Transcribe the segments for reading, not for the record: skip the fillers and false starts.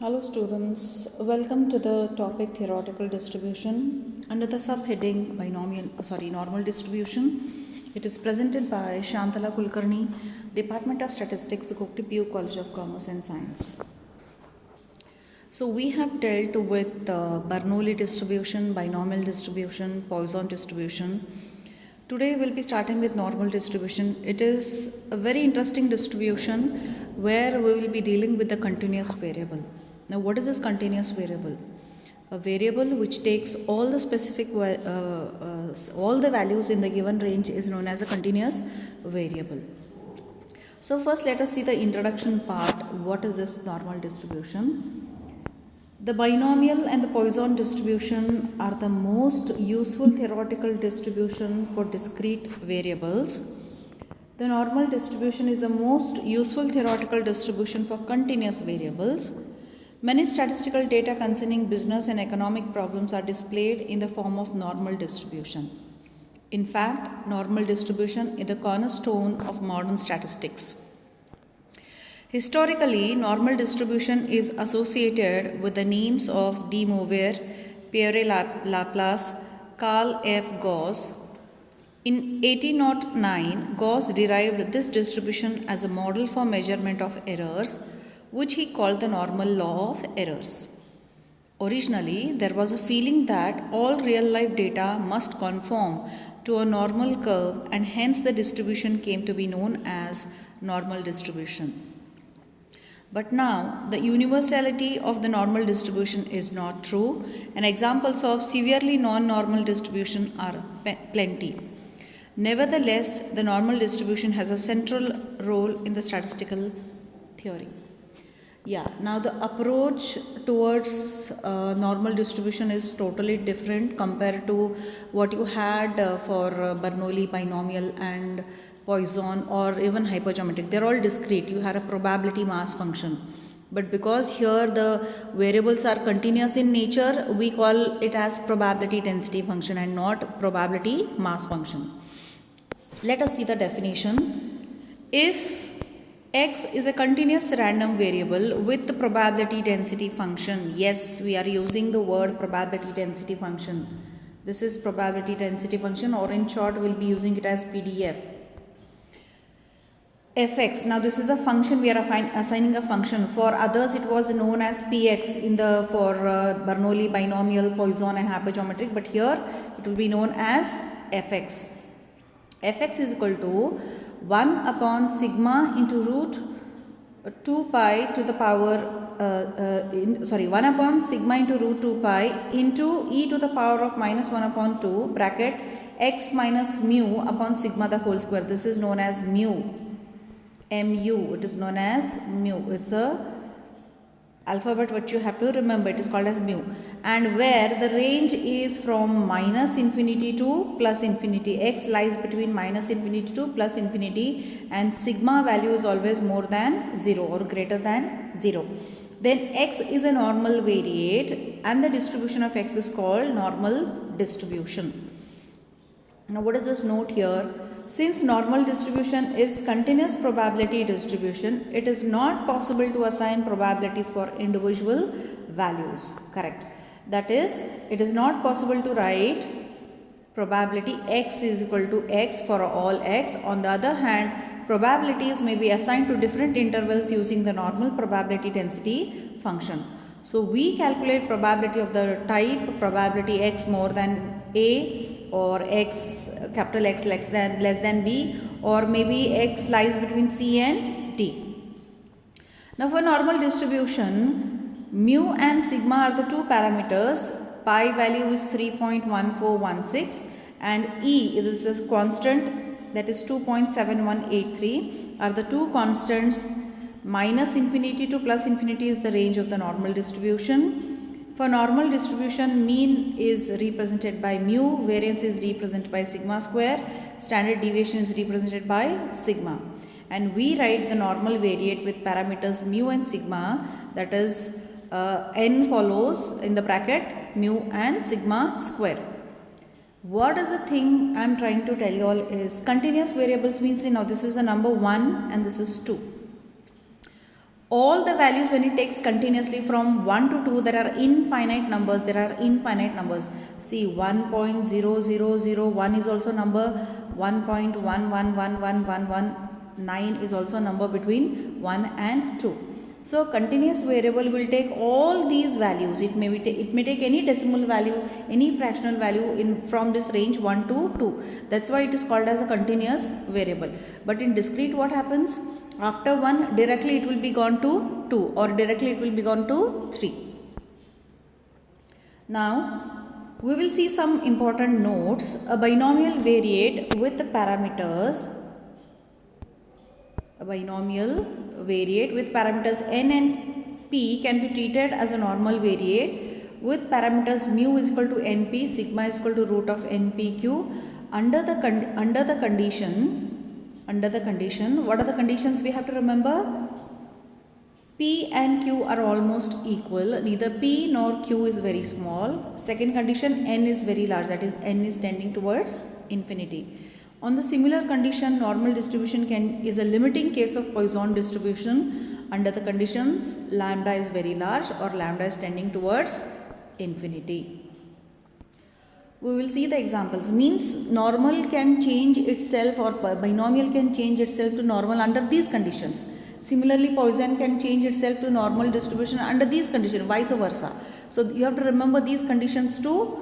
Hello students, welcome to the topic theoretical distribution under the subheading normal distribution. It is presented by Shantala Kulkarni, Department of Statistics, Gokti PU College of Commerce and Science. So we have dealt with Bernoulli distribution, binomial distribution, Poisson distribution. Today we'll be starting with normal distribution. It is a very interesting distribution where we will be dealing with the continuous variable. Now what is this continuous variable? A variable which takes all the all the values in the given range is known as a continuous variable. So first let us see the introduction part. What is this normal distribution? The binomial and the Poisson distribution are the most useful theoretical distribution for discrete variables. The normal distribution is the most useful theoretical distribution for continuous variables. Many statistical data concerning business and economic problems are displayed in the form of normal distribution. In fact, normal distribution is the cornerstone of modern statistics. Historically, normal distribution is associated with the names of De Moivre, Pierre Laplace, Carl F. Gauss. In 1809, Gauss derived this distribution as a model for measurement of errors, which he called the normal law of errors. Originally, there was a feeling that all real-life data must conform to a normal curve, and hence the distribution came to be known as normal distribution. But now, the universality of the normal distribution is not true, and examples of severely non-normal distribution are plenty. Nevertheless, the normal distribution has a central role in the statistical theory. Now the approach towards normal distribution is totally different compared to what you had for Bernoulli, binomial and Poisson or even hypergeometric. They're all discrete. You had a probability mass function. But because here the variables are continuous in nature, we call it as probability density function and not probability mass function. Let us see the definition. If x is a continuous random variable with the probability density function. Yes, we are using the word probability density function. This is probability density function, or in short we'll be using it as PDF. Fx, now this is a function, we are assigning a function. For others it was known as Px for Bernoulli, binomial, Poisson and hypergeometric, but here it will be known as Fx. Fx is equal to 1 upon sigma into root 2 pi to the power 1 upon sigma into root 2 pi into e to the power of minus 1 upon 2 bracket x minus mu upon sigma the whole square. This is known as mu. It is known as mu. It's a alphabet what you have to remember. It is called as mu, and where the range is from minus infinity to plus infinity. X lies between minus infinity to plus infinity, and sigma value is always more than 0 or greater than 0. Then x is a normal variate and the distribution of x is called normal distribution. Now what is this note here? Since normal distribution is continuous probability distribution, it is not possible to assign probabilities for individual values. Correct. That is, it is not possible to write probability x is equal to x for all x. On the other hand, probabilities may be assigned to different intervals using the normal probability density function. So we calculate probability of the type probability x more than a, or x capital X less than b, or maybe x lies between c and d. Now for normal distribution, mu and sigma are the two parameters. Pi value is 3.1416 and e is a constant, that is 2.7183 are the two constants. Minus infinity to plus infinity is the range of the normal distribution. For normal distribution, mean is represented by mu, variance is represented by sigma square, standard deviation is represented by sigma. And we write the normal variate with parameters mu and sigma, that is n follows in the bracket mu and sigma square. What is the thing I am trying to tell you all is continuous variables means, this is a number 1 and this is 2. all the values when it takes continuously from 1 to 2, there are infinite numbers. See, 1.0001 is also number, 1.111119 is also number between 1 and 2. So continuous variable will take all these values. It may take any decimal value, any fractional value from this range 1 to 2. That's why it is called as a continuous variable. But in discrete, what happens? After 1, directly it will be gone to 2, or directly it will be gone to 3. Now we will see some important notes. A binomial variate with parameters. A binomial variate with parameters n and p can be treated as a normal variate with parameters mu is equal to np, sigma is equal to root of npq under the condition. What are the conditions we have to remember? P and Q are almost equal. Neither P nor Q is very small. Second condition, n is very large, that is n is tending towards infinity. On the similar condition, normal distribution is a limiting case of Poisson distribution under the conditions lambda is very large or lambda is tending towards infinity. We will see the examples. Means normal can change itself, or binomial can change itself to normal under these conditions. Similarly, Poisson can change itself to normal distribution under these conditions, vice versa. So you have to remember these conditions to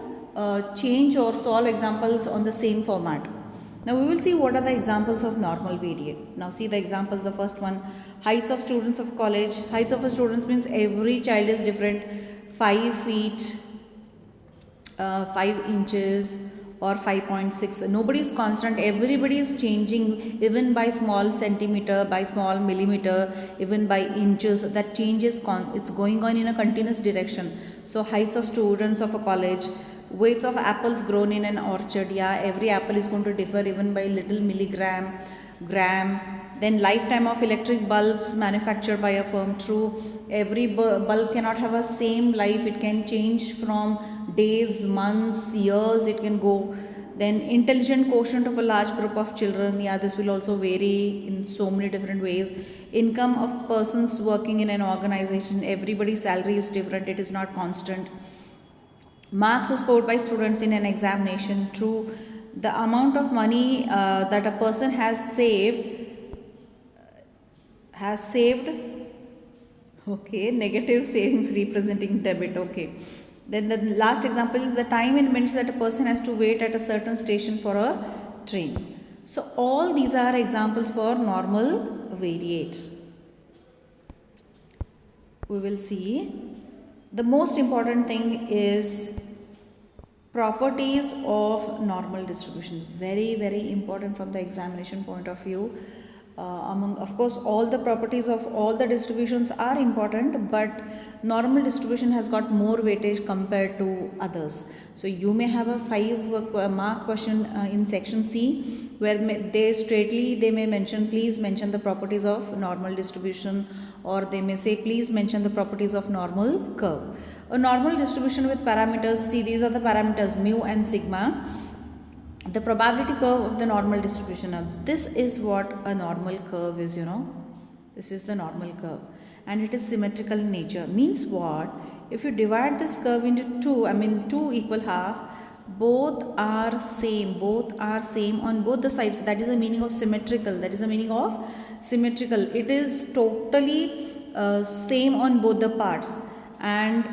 change or solve examples on the same format. Now we will see what are the examples of normal variate. Now see the examples. The first one, heights of students of college. Heights of a student means every child is different. 5 feet, 5 inches or 5.6. Nobody is constant. Everybody is changing, even by small centimeter, by small millimeter, even by inches. That change is it's going on in a continuous direction. So heights of students of a college. Weights of apples grown in an orchard. Yeah, every apple is going to differ even by little milligram, gram. Then lifetime of electric bulbs manufactured by a firm. True. Every bulb cannot have a same life. It can change from days, months, years, it can go. Then intelligent quotient of a large group of children. Yeah, this will also vary in so many different ways. Income of persons working in an organization. Everybody's salary is different. It is not constant. Marks scored by students in an examination. True. The amount of money that a person has saved. Okay, negative savings representing debit. Okay. Then the last example is the time in minutes that a person has to wait at a certain station for a train. So all these are examples for normal variate. We will see. The most important thing is properties of normal distribution. Very, very important from the examination point of view. Of course, all the properties of all the distributions are important, but normal distribution has got more weightage compared to others. So you may have a 5-mark question in section C where they may mention, please mention the properties of normal distribution, or they may say, please mention the properties of normal curve. A normal distribution with parameters, see, these are the parameters mu and sigma. The probability curve of the normal distribution. Now this is what a normal curve is, This is the normal curve, and it is symmetrical in nature. Means what? If you divide this curve into 2 equal half, both are same on both the sides. That is the meaning of symmetrical. It is totally same on both the parts, and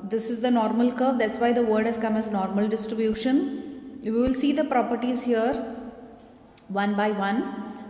this is the normal curve. That's why the word has come as normal distribution. We will see the properties here one by one.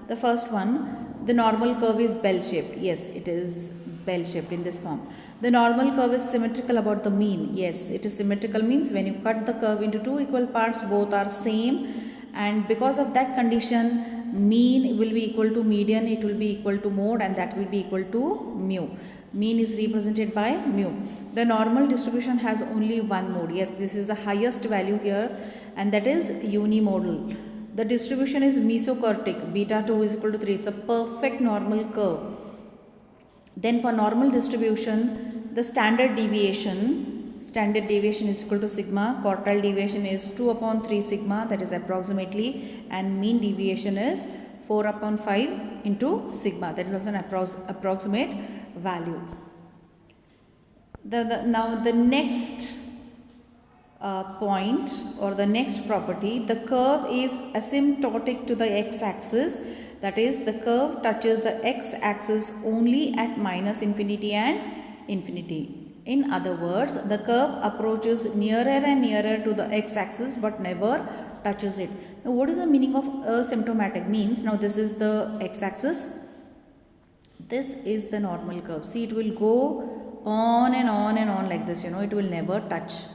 The first one, the normal curve is bell-shaped. Yes, it is bell-shaped in this form. The normal curve is symmetrical about the mean. Yes, it is symmetrical, means when you cut the curve into 2 equal parts, both are same, and because of that condition, mean will be equal to median, it will be equal to mode, and that will be equal to mu. Mean is represented by mu. The normal distribution has only one mode. Yes, this is the highest value here, and that is unimodal. The distribution is mesokurtic. Beta 2 is equal to 3. It's a perfect normal curve. Then for normal distribution, the standard deviation is equal to sigma. Quartile deviation is 2 upon 3 sigma, that is approximately, and mean deviation is 4 upon 5 into sigma. That is also an approximate value. Now the next point or the next property, the curve is asymptotic to the x-axis. That is, the curve touches the x-axis only at minus infinity and infinity. In other words, the curve approaches nearer and nearer to the x-axis but never touches it. Now, what is the meaning of asymptomatic? Means, now this is the x-axis, this is the normal curve. See, it will go on and on and on like this, it will never touch.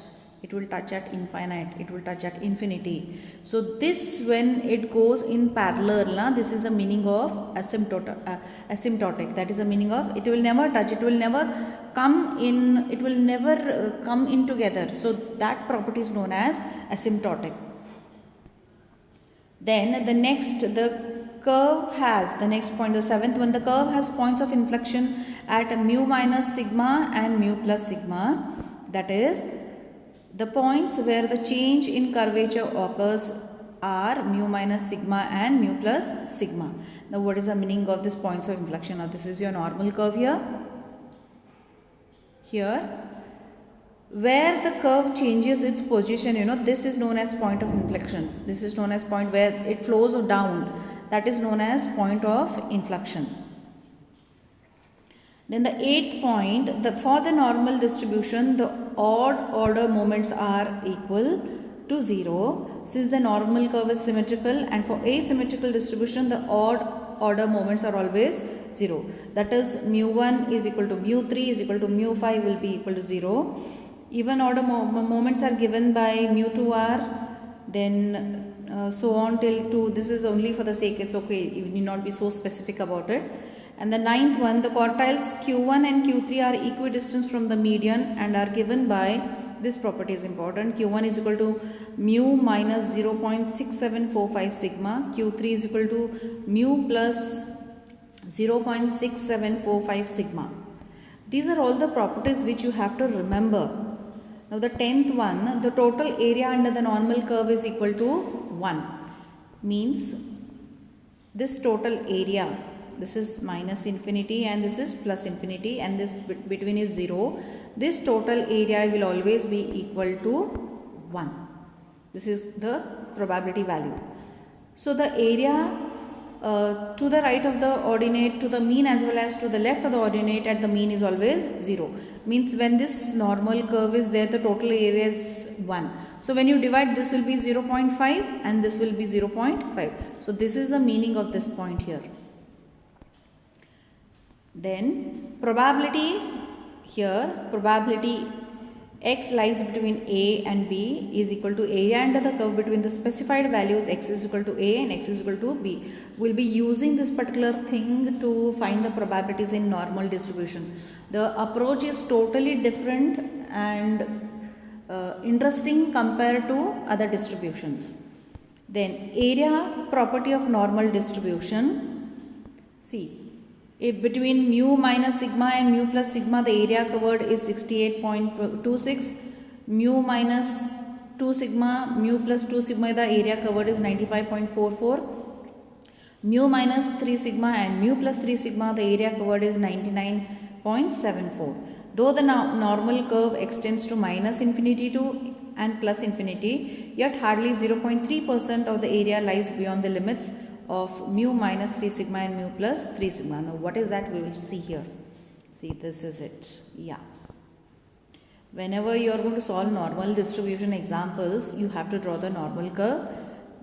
It will touch at infinite, it will touch at infinity. So this, when it goes in parallel, this is the meaning of asymptotic. That is the meaning of, it will never touch, it will never come in, it will never come in together. So that property is known as asymptotic. Then the next, the curve has, the next point, the seventh one, the curve has points of inflection at mu minus sigma and mu plus sigma. That is, the points where the change in curvature occurs are mu minus sigma and mu plus sigma. Now, what is the meaning of this points of inflection? Now, this is your normal curve here. Here, where the curve changes its position, this is known as point of inflection. This is known as point where it flows down. That is known as point of inflection. Then the eighth point, for the normal distribution, the odd order moments are equal to 0, since the normal curve is symmetrical, and for asymmetrical distribution, the odd order moments are always 0. That is, mu1 is equal to mu3 is equal to mu5 will be equal to 0. Even order moments are given by mu2r, then so on till 2. This is only for the sake, it's okay, you need not be so specific about it. And the ninth one, the quartiles q1 and q3 are equidistant from the median and are given by, this property is important, q1 is equal to mu minus 0.6745 sigma, q3 is equal to mu plus 0.6745 sigma. These are all the properties which you have to remember. Now the 10th one, the total area under the normal curve is equal to 1. Means, this total area, this is minus infinity and this is plus infinity, and this between is 0. This total area will always be equal to 1. This is the probability value. So the area to the right of the ordinate, to the mean as well as to the left of the ordinate at the mean is always 0. Means, when this normal curve is there, the total area is 1. So when you divide, this will be 0.5 and this will be 0.5. So this is the meaning of this point here. Then probability, here probability x lies between a and b is equal to area under the curve between the specified values x is equal to a and x is equal to b. We'll be using this particular thing to find the probabilities in normal distribution. The approach is totally different and interesting compared to other distributions. Then area property of normal distribution. See, if between mu minus sigma and mu plus sigma, the area covered is 68.26. Mu minus 2 sigma, mu plus 2 sigma, the area covered is 95.44. Mu minus 3 sigma and mu plus 3 sigma, the area covered is 99.74. Though the normal curve extends to minus infinity to and plus infinity, yet hardly 0.3% of the area lies beyond the limits of mu minus 3 sigma and mu plus 3 sigma. Now what is that? We will see here. See, this is it. Yeah. Whenever you are going to solve normal distribution examples, you have to draw the normal curve.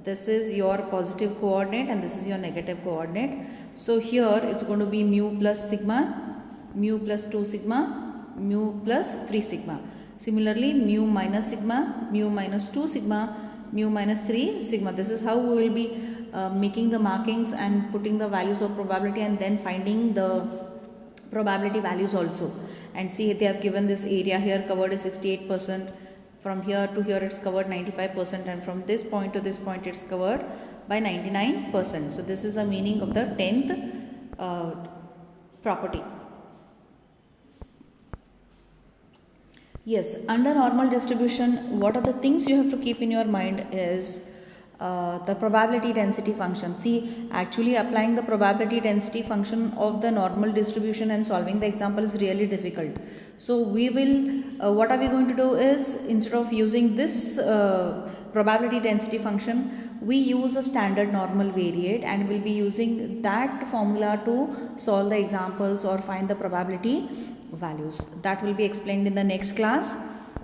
This is your positive coordinate and this is your negative coordinate. So here it's going to be mu plus sigma, mu plus 2 sigma, mu plus 3 sigma. Similarly, mu minus sigma, mu minus 2 sigma, mu minus 3 sigma. This is how we will be making the markings and putting the values of probability and then finding the probability values also. And see, they have given this area here covered is 68%. From here to here it's covered 95%, and from this point to this point it's covered by 99%. So this is the meaning of the 10th property. Yes, under normal distribution, what are the things you have to keep in your mind is the probability density function. See, actually applying the probability density function of the normal distribution and solving the example is really difficult. So we will, what are we going to do is, instead of using this probability density function, we use a standard normal variate and we'll be using that formula to solve the examples or find the probability values. That will be explained in the next class.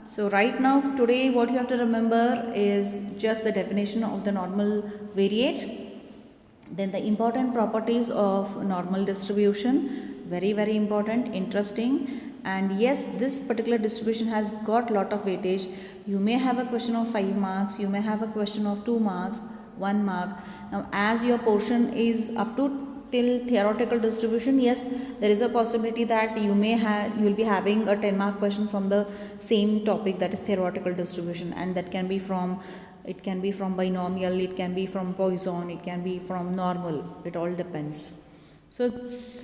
So right now, today what you have to remember is just the definition of the normal variate, then the important properties of normal distribution, very important, interesting. And yes, this particular distribution has got lot of weightage. You may have a question of 5 marks, you may have a question of 2 marks, 1 mark. Now as your portion is up to till theoretical distribution, yes, there is a possibility that you will be having a 10-mark question from the same topic, that is theoretical distribution, and that can be from, it can be from binomial, it can be from Poisson, it can be from normal, it all depends. So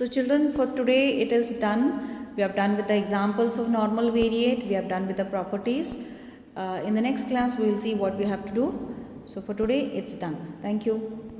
children, for today it is done. We have done with the examples of normal variate, we have done with the properties. In the next class we will see what we have to do. So for today it's done. Thank you.